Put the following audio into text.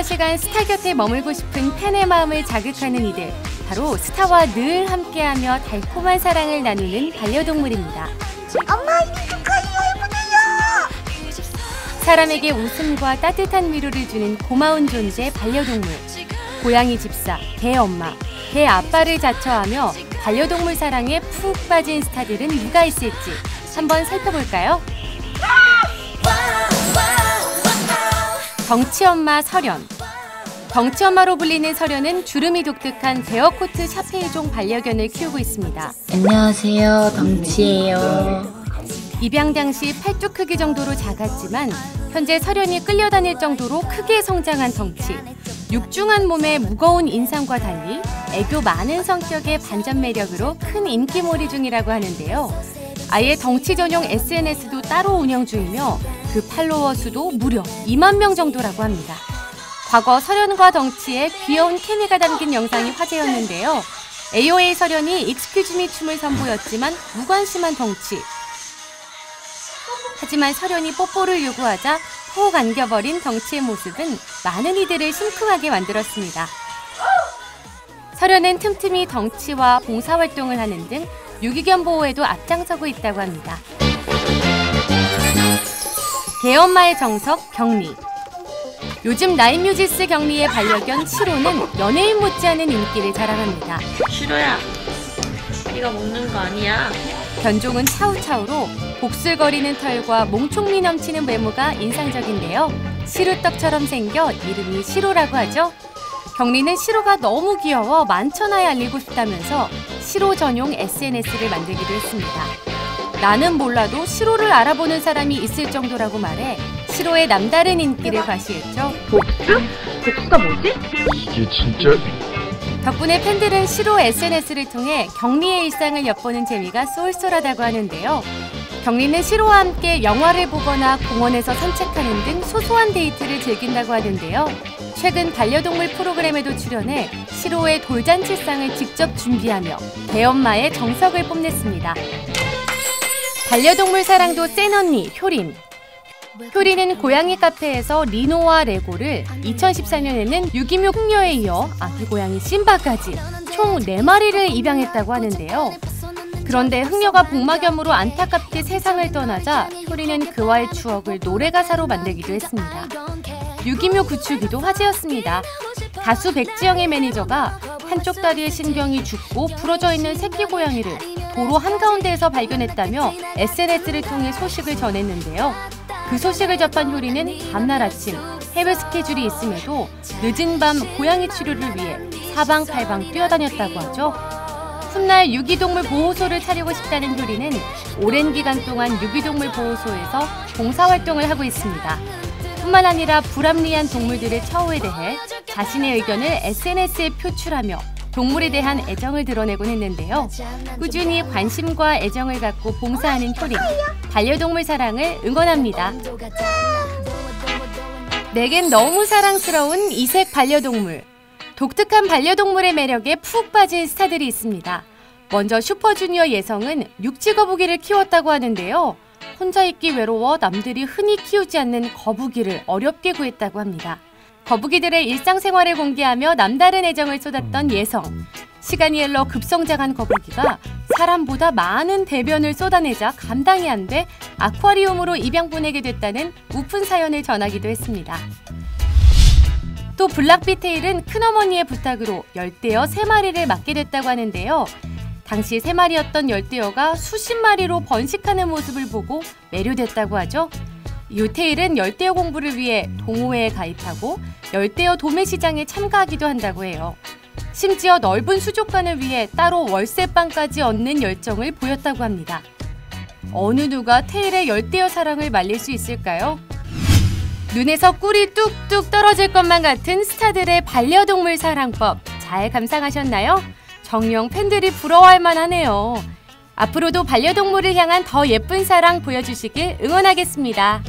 시간 스타 곁에 머물고 싶은 팬의 마음을 자극하는 이들, 바로 스타와 늘 함께하며 달콤한 사랑을 나누는 반려동물입니다. 엄마, 이리 축하해요, 해보세요. 사람에게 웃음과 따뜻한 위로를 주는 고마운 존재 반려동물. 고양이 집사, 개 엄마, 개 아빠를 자처하며 반려동물 사랑에 푹 빠진 스타들은 누가 있을지 한번 살펴볼까요? 덩치엄마 설연. 덩치엄마로 불리는 설연은 주름이 독특한 베어코트 샤페이종 반려견을 키우고 있습니다. 안녕하세요, 덩치예요. 입양 당시 팔뚝 크기 정도로 작았지만 현재 설연이 끌려다닐 정도로 크게 성장한 덩치. 육중한 몸에 무거운 인상과 달리 애교 많은 성격의 반전 매력으로 큰 인기몰이 중이라고 하는데요. 아예 덩치 전용 SNS도 따로 운영 중이며 그 팔로워 수도 무려 2만 명 정도라고 합니다. 과거 설연과 덩치의 귀여운 케미가 담긴 영상이 화제였는데요. AOA 설연이 익스큐즈미 춤을 선보였지만 무관심한 덩치. 하지만 설연이 뽀뽀를 요구하자 푹 안겨버린 덩치의 모습은 많은 이들을 심쿵하게 만들었습니다. 설연은 틈틈이 덩치와 봉사활동을 하는 등 유기견 보호에도 앞장서고 있다고 합니다. 개엄마의 정석 경리. 요즘 나인뮤지스 경리의 반려견 시로는 연예인 못지않은 인기를 자랑합니다. 시로야, 네가 먹는 거 아니야? 견종은 차우차우로 복슬거리는 털과 몽총미 넘치는 외모가 인상적인데요. 시루떡처럼 생겨 이름이 시로라고 하죠. 경리는 시로가 너무 귀여워 만천하에 알리고 싶다면서 시로 전용 SNS를 만들기도 했습니다. 나는 몰라도 시로를 알아보는 사람이 있을 정도라고 말해 시로의 남다른 인기를 과시했죠. 복수? 복수가 뭐지? 이게 진짜? 덕분에 팬들은 시로 SNS를 통해 경리의 일상을 엿보는 재미가 쏠쏠하다고 하는데요. 경리는 시로와 함께 영화를 보거나 공원에서 산책하는 등 소소한 데이트를 즐긴다고 하는데요. 최근 반려동물 프로그램에도 출연해 시로의 돌잔치상을 직접 준비하며 개엄마의 정석을 뽐냈습니다. 반려동물 사랑도 센 언니 효린. 효린은 고양이 카페에서 리노와 레고를 2014년에는 유기묘 풍녀에 이어 아기 고양이 심바까지 총 4마리를 입양했다고 하는데요. 그런데 흥녀가 복막염으로 안타깝게 세상을 떠나자 효린은 그와의 추억을 노래가사로 만들기도 했습니다. 유기묘 구출기도 화제였습니다. 가수 백지영의 매니저가 한쪽 다리의 신경이 죽고 부러져 있는 새끼 고양이를 도로 한가운데에서 발견했다며 SNS를 통해 소식을 전했는데요. 그 소식을 접한 효린은 다음날 아침 해외 스케줄이 있음에도 늦은 밤 고양이 치료를 위해 사방팔방 뛰어다녔다고 하죠. 훗날 유기동물 보호소를 차리고 싶다는 효린은 오랜 기간 동안 유기동물 보호소에서 봉사활동을 하고 있습니다. 뿐만 아니라 불합리한 동물들의 처우에 대해 자신의 의견을 SNS에 표출하며 동물에 대한 애정을 드러내곤 했는데요. 꾸준히 관심과 애정을 갖고 봉사하는 효린, 반려동물 사랑을 응원합니다. 내겐 너무 사랑스러운 이색 반려동물. 독특한 반려동물의 매력에 푹 빠진 스타들이 있습니다. 먼저 슈퍼주니어 예성은 육지거북이를 키웠다고 하는데요. 혼자 있기 외로워 남들이 흔히 키우지 않는 거북이를 어렵게 구했다고 합니다. 거북이들의 일상생활을 공개하며 남다른 애정을 쏟았던 예성. 시간이 흘러 급성장한 거북이가 사람보다 많은 대변을 쏟아내자 감당이 안 돼 아쿠아리움으로 입양 보내게 됐다는 우픈 사연을 전하기도 했습니다. 또 블락비테일은 큰어머니의 부탁으로 열대어 3마리를 맡게 됐다고 하는데요. 당시 3마리였던 열대어가 수십 마리로 번식하는 모습을 보고 매료됐다고 하죠. 유테일은 열대어 공부를 위해 동호회에 가입하고 열대어 도매 시장에 참가하기도 한다고 해요. 심지어 넓은 수족관을 위해 따로 월세방까지 얻는 열정을 보였다고 합니다. 어느 누가 테일의 열대어 사랑을 말릴 수 있을까요? 눈에서 꿀이 뚝뚝 떨어질 것만 같은 스타들의 반려동물 사랑법 잘 감상하셨나요? 정녕 팬들이 부러워할 만하네요. 앞으로도 반려동물을 향한 더 예쁜 사랑 보여주시길 응원하겠습니다.